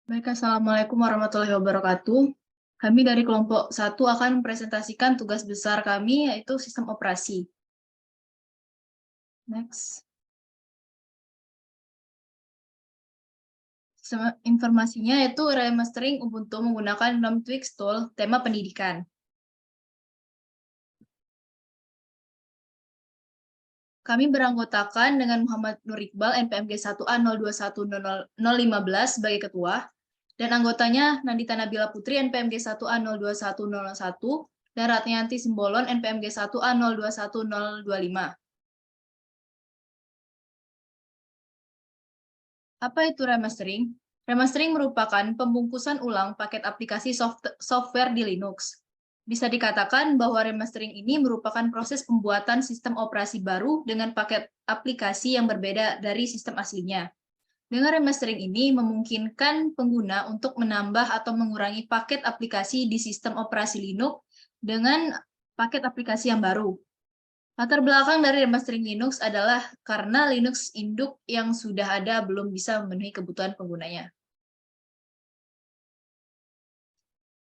Baik, Assalamualaikum warahmatullahi wabarakatuh. Kami dari kelompok 1 akan mempresentasikan tugas besar kami, yaitu sistem operasi. Next. Informasinya yaitu remastering Ubuntu menggunakan GNOME Twix Tool, tema pendidikan. Kami beranggotakan dengan Muhammad Nur Iqbal, NPMG 1A 0210015 sebagai ketua, dan anggotanya Nandita Nabila Putri, NPMG 1A 02101, dan Ratnianti Simbolon, NPMG 1A 021025. Apa itu remastering? Remastering merupakan pembungkusan ulang paket aplikasi software di Linux. Bisa dikatakan bahwa remastering ini merupakan proses pembuatan sistem operasi baru dengan paket aplikasi yang berbeda dari sistem aslinya. Dengan remastering ini memungkinkan pengguna untuk menambah atau mengurangi paket aplikasi di sistem operasi Linux dengan paket aplikasi yang baru. Latar belakang dari remastering Linux adalah karena Linux induk yang sudah ada belum bisa memenuhi kebutuhan penggunanya.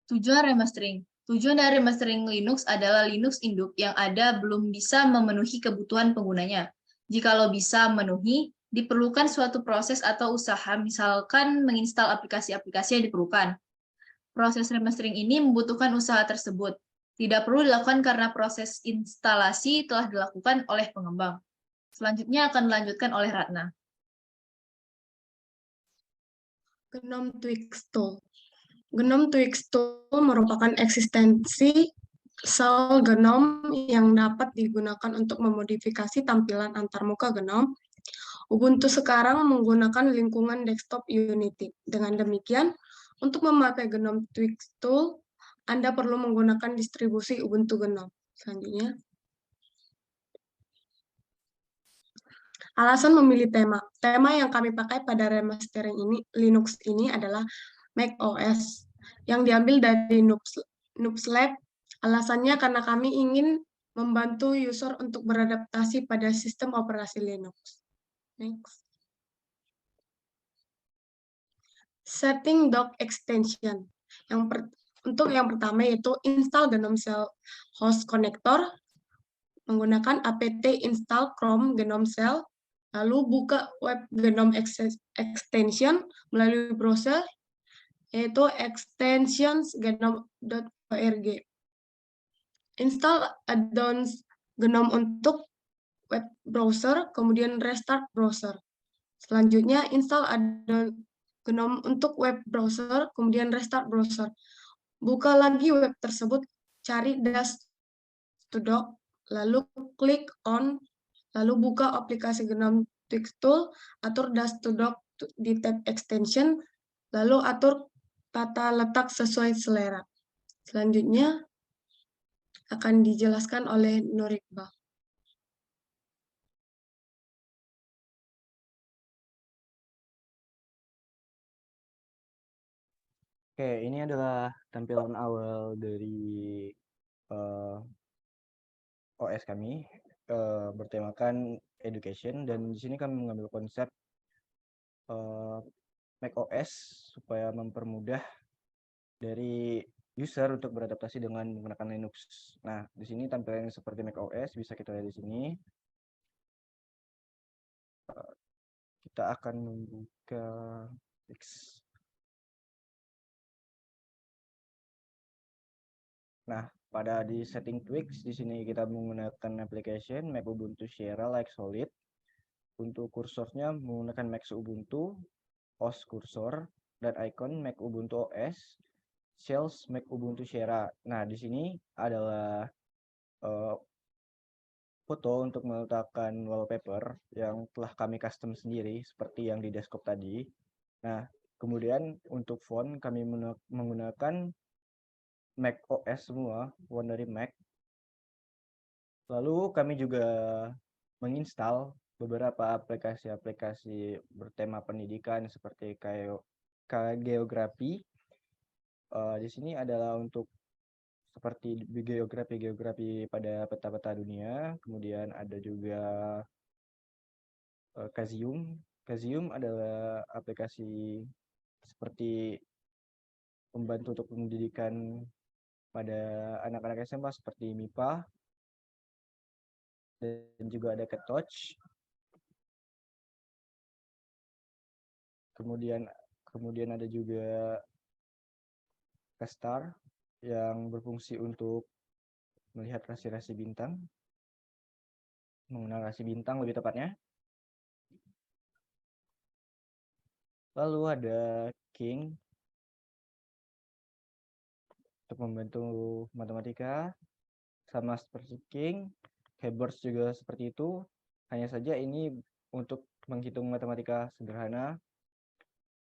Tujuan remastering. Tujuan dari remastering Linux adalah Linux induk yang ada belum bisa memenuhi kebutuhan penggunanya. Jikalau bisa memenuhi, diperlukan suatu proses atau usaha, misalkan menginstal aplikasi-aplikasi yang diperlukan. Proses remastering ini membutuhkan usaha tersebut. Tidak perlu dilakukan karena proses instalasi telah dilakukan oleh pengembang. Selanjutnya akan dilanjutkan oleh Ratna. GNOME Twix Tool. GNOME Twix Tool merupakan eksistensi shell GNOME yang dapat digunakan untuk memodifikasi tampilan antarmuka GNOME. Ubuntu sekarang menggunakan lingkungan desktop Unity. Dengan demikian, untuk memakai GNOME Twix Tool, Anda perlu menggunakan distribusi Ubuntu GNOME. Selanjutnya, alasan memilih tema. Tema yang kami pakai pada remastering ini, Linux ini adalah Mac OS yang diambil dari Noobs Lab. Alasannya karena kami ingin membantu user untuk beradaptasi pada sistem operasi Linux. Next. Setting dock extension. Untuk yang pertama yaitu install GNOME Shell Host Connector menggunakan apt install Chrome GNOME Shell, lalu buka web GNOME extension melalui browser yaitu extensions.gnome.org. Install add-ons GNOME untuk web browser, kemudian restart browser. Selanjutnya, install add-on GNOME untuk web browser, kemudian restart browser. Buka lagi web tersebut, cari dash to dock, lalu klik on, lalu buka aplikasi GNOME Twix Tool, atur dash to dock di tab extension, lalu atur tata letak sesuai selera. Selanjutnya akan dijelaskan oleh Nur Iqbal. Oke, ini adalah tampilan awal dari OS kami, bertemakan education, dan di sini kami mengambil konsep Mac OS supaya mempermudah dari user untuk beradaptasi dengan menggunakan Linux. Nah, di sini tampilannya seperti Mac OS, bisa kita lihat di sini. Kita akan membuka Twix. Nah, pada di setting Twix, di sini kita menggunakan application Mac Ubuntu Sierra Like Solid. Untuk kursornya menggunakan Mac Ubuntu, OS kursor, dan icon Mac Ubuntu OS, shells Mac Ubuntu Sierra. Nah, di sini adalah foto untuk meletakkan wallpaper yang telah kami custom sendiri, seperti yang di desktop tadi. Nah, kemudian untuk font kami menggunakan Mac OS semua, font dari Mac. Lalu kami juga menginstal beberapa aplikasi-aplikasi bertema pendidikan seperti kayak geografi. Di sini adalah untuk seperti geografi pada peta-peta dunia. Kemudian ada juga Kazium. Kazium adalah aplikasi seperti membantu untuk pendidikan pada anak-anak SMA seperti MIPA, dan juga ada Ketouch. Kemudian ada juga Kestar yang berfungsi untuk melihat rasi-rasi bintang, mengenal rasi bintang lebih tepatnya. Lalu ada King untuk membantu matematika, sama seperti King. Haber's juga seperti itu, hanya saja ini untuk menghitung matematika sederhana.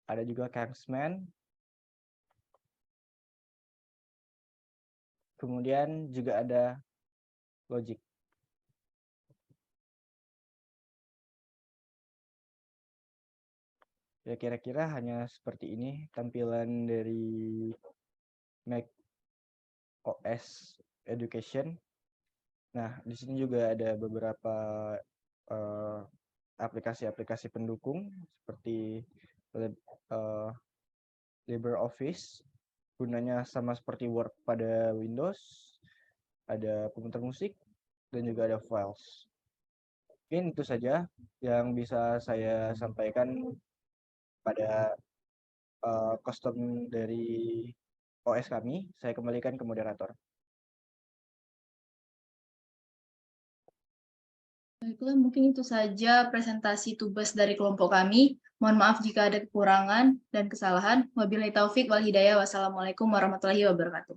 Ada juga Kingsman. Kemudian juga ada Logic. Ya, kira-kira hanya seperti ini tampilan dari Mac OS Education. Nah, di sini juga ada beberapa aplikasi-aplikasi pendukung seperti LibreOffice, gunanya sama seperti Word pada Windows, ada pemutar musik, dan juga ada files. Mungkin itu saja yang bisa saya sampaikan pada custom dari OS kami. Saya kembalikan ke moderator. Baiklah, mungkin itu saja presentasi tugas dari kelompok kami. Mohon maaf jika ada kekurangan dan kesalahan. Wabillahi taufik wal hidayah. Wassalamualaikum warahmatullahi wabarakatuh.